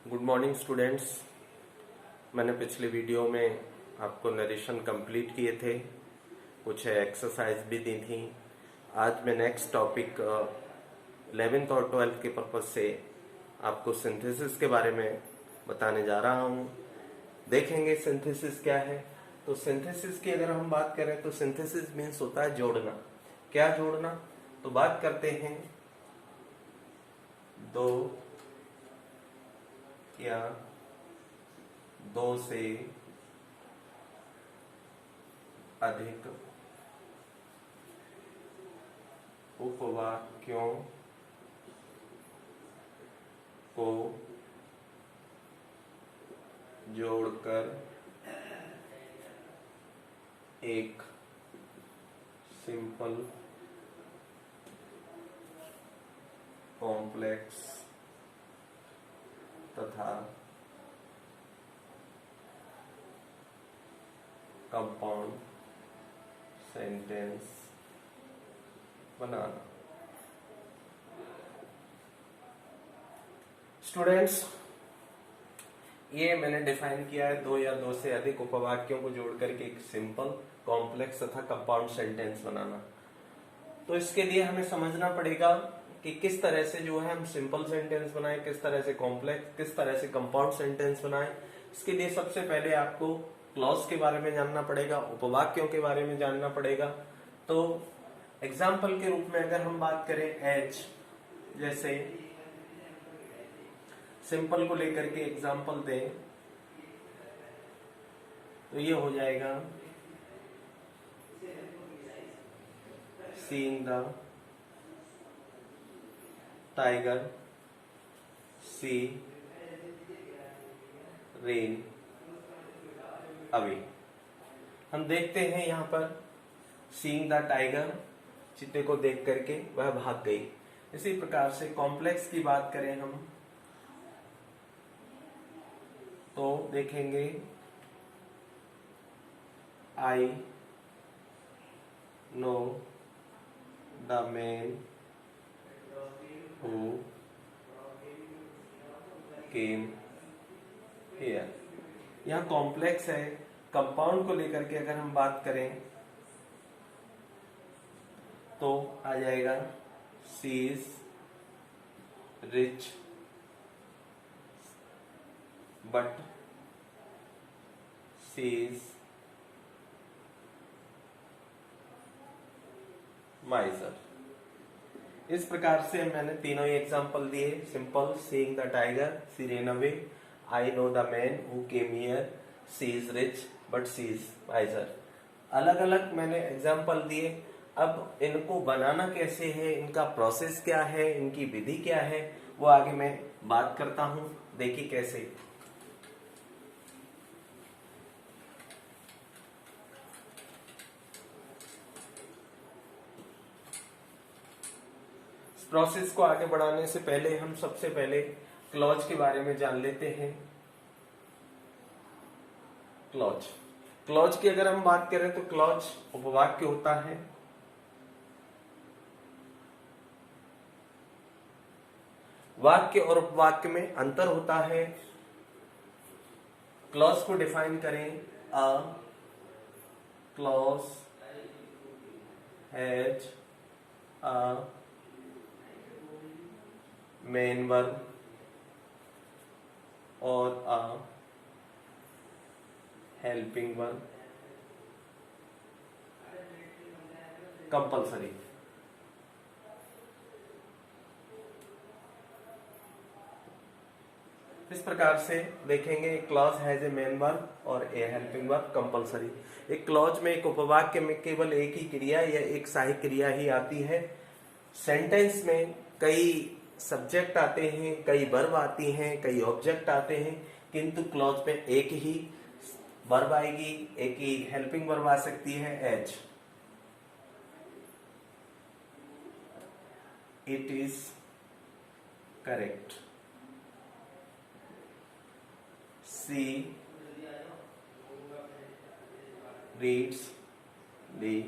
Good morning students. मैंने पिछले video में आपको नरेशन कंप्लीट किए थे, कुछ एक्सरसाइज भी दी थी। आज मैं नेक्स्ट टॉपिक 11th और 12th के पर्पज से आपको सिंथेसिस के बारे में बताने जा रहा हूँ। देखेंगे सिंथेसिस क्या है। तो सिंथेसिस की अगर हम बात करें तो सिंथेसिस मीन्स होता है जोड़ना। क्या जोड़ना? तो बात करते हैं दो या दो से अधिक उपवाक्यों को जोड़कर एक सिंपल कॉम्प्लेक्स तथा कंपाउंड सेंटेंस बनाना। स्टूडेंट्स, ये मैंने डिफाइन किया है दो या दो से अधिक उपवाक्यों को जोड़कर के एक सिंपल कॉम्प्लेक्स तथा कंपाउंड सेंटेंस बनाना। तो इसके लिए हमें समझना पड़ेगा कि किस तरह से जो है हम सिंपल सेंटेंस बनाएं, किस तरह से कॉम्प्लेक्स, किस तरह से कंपाउंड सेंटेंस बनाएं। इसके लिए सबसे पहले आपको क्लॉज के बारे में जानना पड़ेगा, उपवाक्यों के बारे में जानना पड़ेगा। तो एग्जाम्पल के रूप में अगर हम बात करें एज, जैसे सिंपल को लेकर के एग्जाम्पल दें तो ये हो जाएगा seeing the tiger she ran away. हम देखते हैं यहाँ पर सीइंग द टाइगर, चीते को देख करके वह भाग गई। इसी प्रकार से कॉम्प्लेक्स की बात करें हम तो देखेंगे आई know the man who came here. यहाँ कॉम्प्लेक्स है। कंपाउंड को लेकर के अगर हम बात करें तो आ जाएगा she is rich but she is miser. इस प्रकार से मैंने तीनों ही एग्जांपल दिए। Simple, seeing the tiger, she ran away, I know the man who came here, she is rich but she is wiser. अलग अलग मैंने एग्जांपल दिए। अब इनको बनाना कैसे है, इनका प्रोसेस क्या है, इनकी विधि क्या है, वो आगे मैं बात करता हूं। देखिए कैसे। प्रोसेस को आगे बढ़ाने से पहले हम सबसे पहले क्लॉज के बारे में जान लेते हैं। क्लॉज की अगर हम बात करें तो क्लॉज उपवाक्य होता है। वाक्य और उपवाक्य में अंतर होता है। क्लॉज को डिफाइन करें, a clause has a main verb और अ हेल्पिंग वर्ब कंपल्सरी। इस प्रकार से देखेंगे, clause has a main verb और ए हेल्पिंग वर्ब कंपल्सरी। एक क्लॉज में, एक उपवाक्य में केवल एक ही क्रिया या एक सहायक क्रिया ही आती है। सेंटेंस में कई सब्जेक्ट आते हैं, कई वर्ब आती हैं, कई ऑब्जेक्ट आते हैं, किंतु क्लॉज में एक ही वर्ब आएगी, एक ही हेल्पिंग वर्ब आ सकती है, as. It is correct, she reads the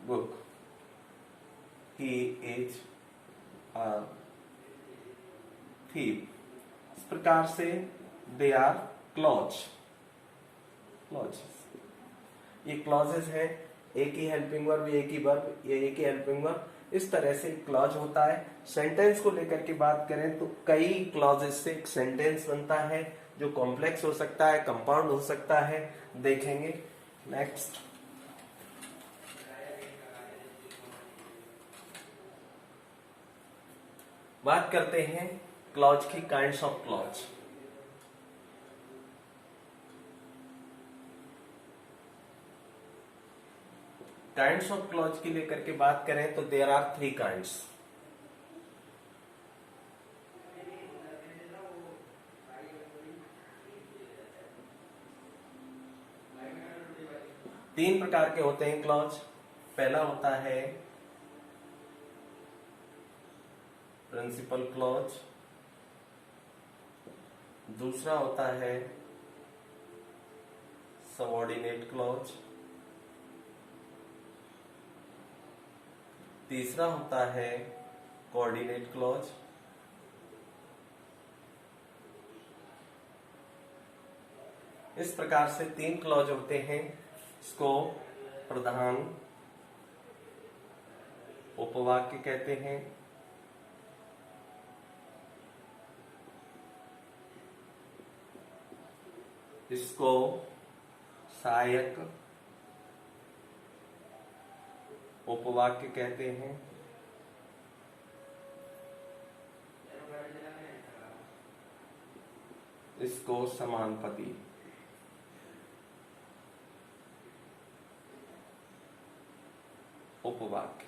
book. He is a thief. प्रकार से दे आर क्लॉज। ये क्लॉजेस है, एक ही हेल्पिंग वर्ब, एक ही वर्ब, ये एक ही हेल्पिंग वर्ब, इस तरह से क्लॉज होता है। सेंटेंस को लेकर के बात करें तो कई क्लॉजेस से एक सेंटेंस बनता है, जो कॉम्प्लेक्स हो सकता है, कंपाउंड हो सकता है, देखेंगे। नेक्स्ट, बात करते हैं क्लॉज की, kinds of clause. Kinds of clause की लेकर के बात करें तो देयर आर 3 काइंड्स। तीन प्रकार के होते हैं क्लॉज। पहला होता है प्रिंसिपल क्लॉज, दूसरा होता है सबऑर्डिनेट क्लॉज, तीसरा होता है कोऑर्डिनेट क्लॉज। इस प्रकार से 3 क्लॉज होते हैं। इसको प्रधान उपवाक्य कहते हैं, इसको सहायक उपवाक्य कहते हैं, इसको समानपदी उपवाक्य।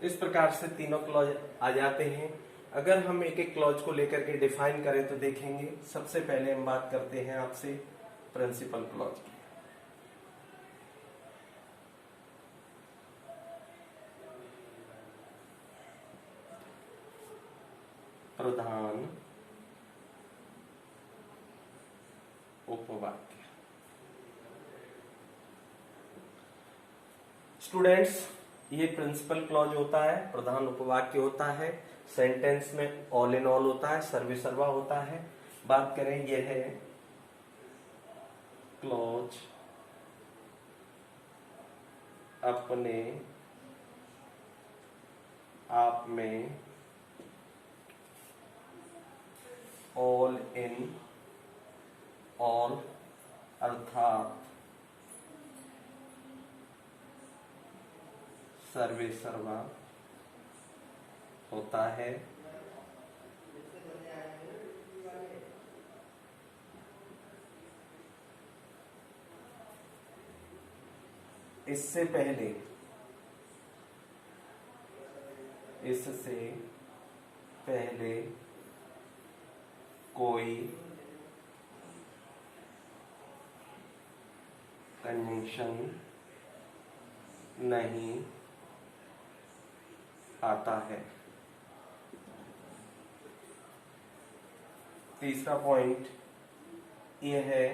इस प्रकार से तीनों क्लॉज आ जाते हैं। अगर हम एक एक क्लॉज को लेकर के डिफाइन करें तो देखेंगे, सबसे पहले हम बात करते हैं आपसे प्रिंसिपल क्लॉज की। प्रधान उपवाक्य। स्टूडेंट्स, ये प्रिंसिपल क्लॉज होता है, प्रधान उपवाक्य होता है, सेंटेंस में ऑल इन ऑल होता है, सर्वे सर्वा होता है। बात करें, यह है क्लॉज अपने आप में ऑल इन ऑल अर्थात सर्वे सर्वा होता है। इससे पहले कोई कंजंक्शन नहीं आता है। तीसरा पॉइंट यह है,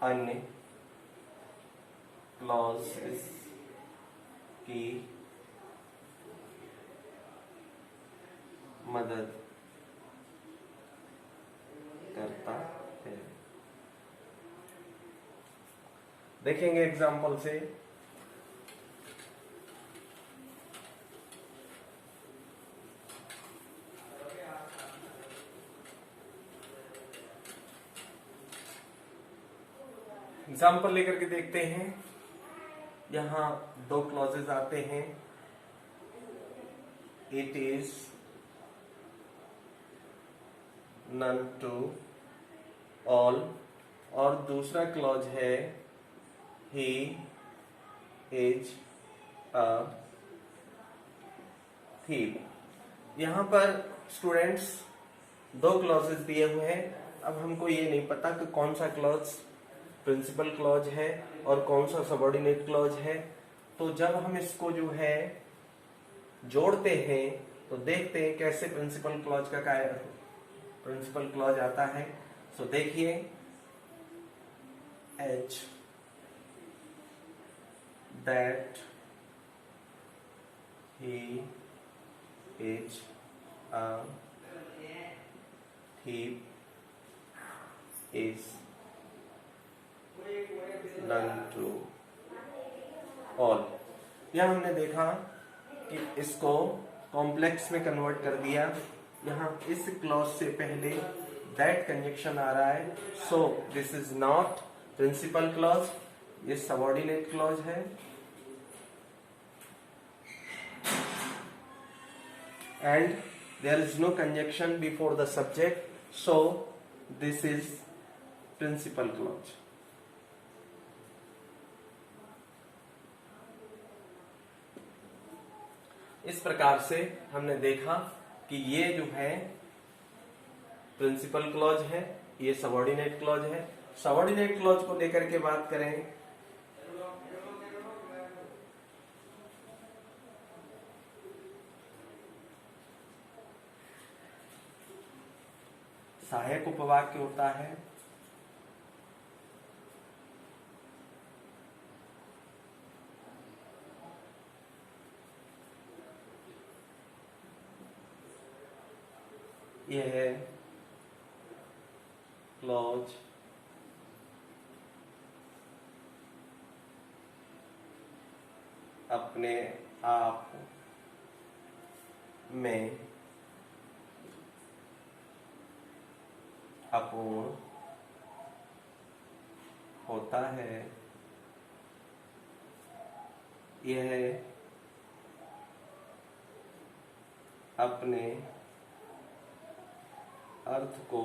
अन्य क्लॉजेस की मदद करता है। देखेंगे एग्जाम्पल से। एग्जाम्पल लेकर के देखते हैं। यहां 2 क्लॉजेस आते हैं, it is none to all, और दूसरा क्लॉज है ही इज अ थीफ। यहां पर स्टूडेंट्स 2 क्लॉजेस दिए हुए हैं। अब हमको ये नहीं पता कि कौन सा क्लॉज प्रिंसिपल क्लॉज है और कौन सा सबऑर्डिनेट क्लॉज है। तो जब हम इसको जो है जोड़ते हैं तो देखते हैं कैसे प्रिंसिपल क्लॉज का प्रिंसिपल क्लॉज आता है। सो देखिए, H that he is a thief is none to all। यह हमने देखा कि इसको कॉम्प्लेक्स में कन्वर्ट कर दिया। यहाँ इस क्लॉज से पहले दैट कंजक्शन आ रहा है, so this is not principal clause, ये सबऑर्डिनेट क्लॉज है। And there is no conjunction before the subject, so this is principal clause. इस प्रकार से हमने देखा कि ये जो है प्रिंसिपल क्लॉज है, ये सबऑर्डिनेट क्लॉज है। सबऑर्डिनेट क्लॉज को लेकर के बात करें सहायक उपवाक्य होता है, यह है क्लॉज अपने आप में अपूर्ण होता है। यह अपने अर्थ को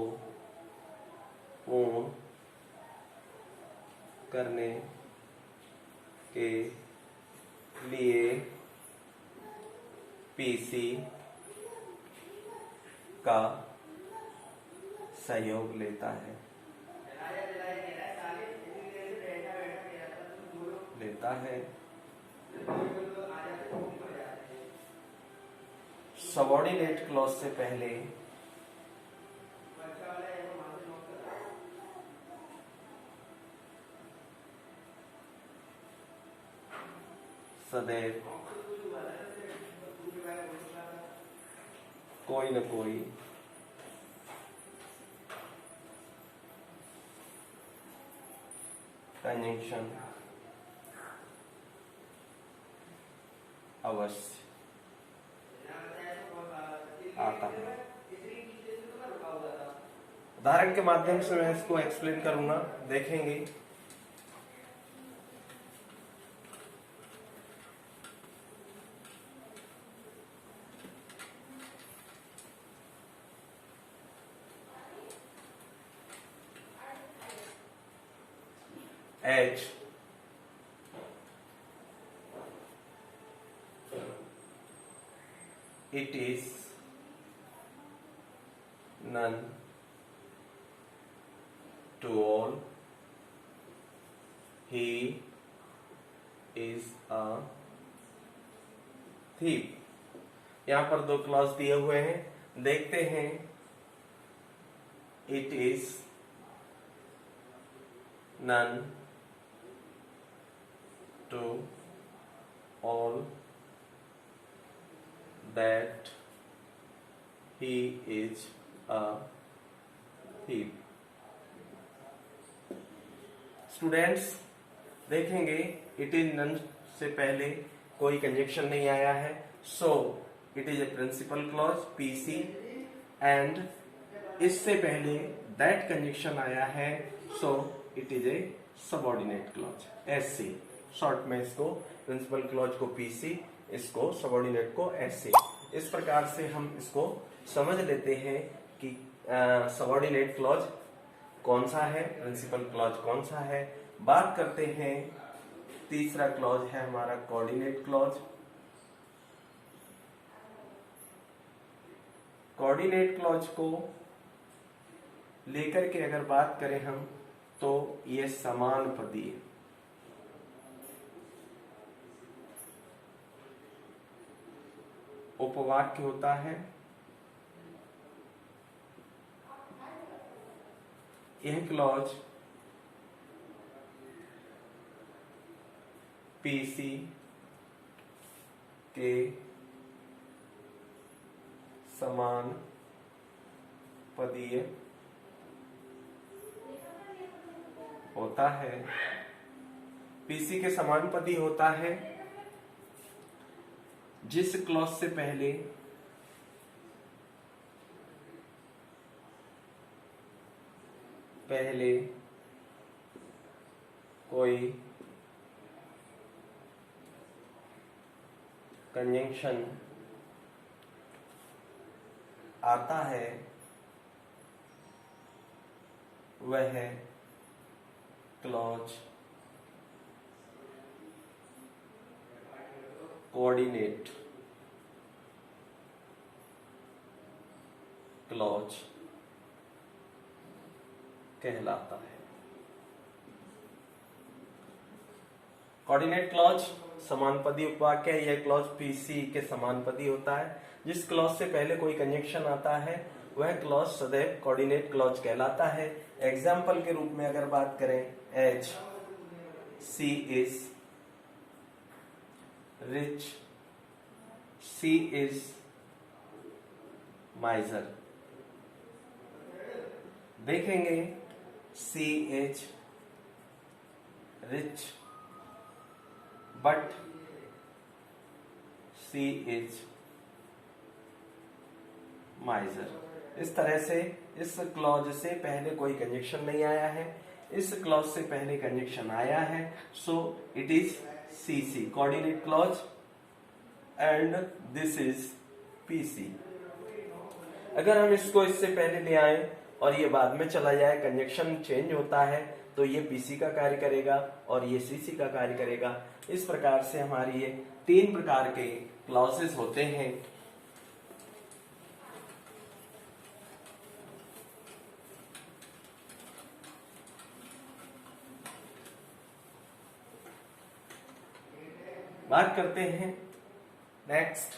पूर्ण करने के लिए पीसी का सहयोग लेता है। सबऑर्डिनेट क्लॉज से पहले सदैव कोई न कोई कंजंक्शन अवश्य आता है। उदाहरण के माध्यम से मैं इसको एक्सप्लेन करूंगा, देखेंगे। H it is none to all, he is a thief। यहां पर दो क्लॉज दिए हुए हैं, देखते हैं। It is none to all that he is a thief। Students देखेंगे, इट इज नन से पहले कोई कंजक्शन नहीं आया है, so it is a principal clause PC. And इससे पहले दैट कंजक्शन आया है, so it is a subordinate clause SC. Short में इसको प्रिंसिपल क्लॉज को पीसी, इसको सबऑर्डिनेट को एससी। इस प्रकार से हम इसको समझ लेते हैं कि सबऑर्डिनेट क्लॉज कौन सा है, प्रिंसिपल क्लॉज कौन सा है। बात करते हैं, तीसरा क्लॉज है हमारा कोऑर्डिनेट क्लॉज। कोऑर्डिनेट क्लॉज को लेकर के अगर बात करें हम, तो ये समानुपदी उपवाक्य होता है। यह क्लॉज पीसी के समान पदीय होता है। पीसी के समान पदी होता है जिस क्लॉज से पहले कोई कंजंक्शन आता है वह क्लॉज कोऑर्डिनेट क्लॉज कहलाता है। कोऑर्डिनेट क्लॉज समानपदी उपवाक्य है। यह क्लॉज पीसी के समानपदी होता है। जिस क्लॉज से पहले कोई कंजंक्शन आता है वह क्लॉज सदैव कोऑर्डिनेट क्लॉज कहलाता है। एग्जाम्पल के रूप में अगर बात करें, H she is rich, she is miser. देखेंगे she is rich but she is miser. इस तरह से इस क्लॉज से पहले कोई कंजंक्शन नहीं आया है, इस क्लॉज से पहले कंजंक्शन आया है, so it is CC coordinate clause and this is PC. अगर हम इसको इससे पहले ले आए और ये बाद में चला जाए, कंजंक्शन चेंज होता है, तो ये पीसी का कार्य करेगा और ये सीसी का कार्य करेगा। इस प्रकार से हमारी ये 3 प्रकार के क्लॉजेस होते हैं। बात करते हैं next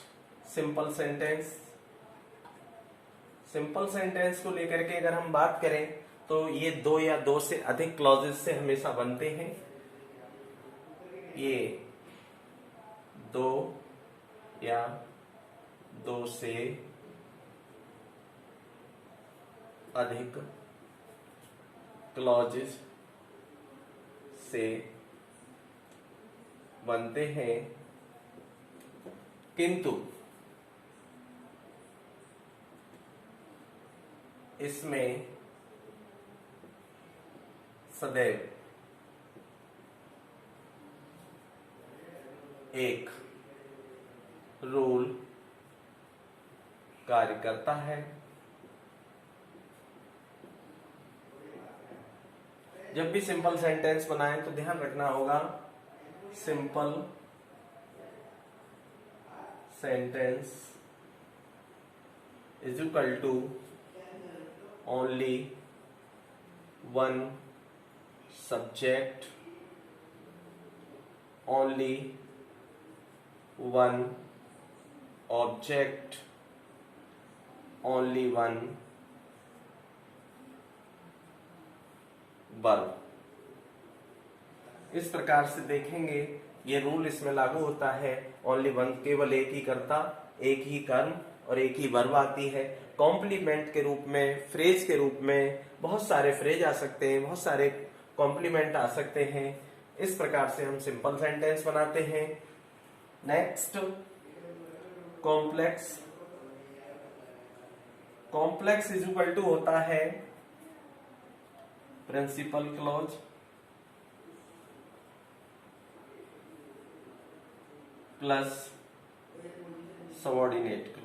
simple sentence. Simple sentence को लेकर के अगर हम बात करें तो ये 2 या 2 से अधिक क्लॉजेस से हमेशा बनते हैं। ये 2 या 2 से अधिक क्लॉजेस से बनते हैं, किंतु इसमें सदैव एक रूल कार्य करता है। जब भी सिंपल सेंटेंस बनाएं तो ध्यान रखना होगा, simple sentence is equal to only one subject, only one object, only one verb. इस प्रकार से देखेंगे ये रूल इसमें लागू होता है। ओनली वन, केवल एक ही कर्ता, एक ही कर्म और एक ही वर्ब आती है। कॉम्प्लीमेंट के रूप में, फ्रेज के रूप में बहुत सारे फ्रेज आ सकते हैं, बहुत सारे कॉम्प्लीमेंट आ सकते हैं। इस प्रकार से हम सिंपल सेंटेंस बनाते हैं। Next complex. Complex is equal to होता है principal clause plus subordinate clause.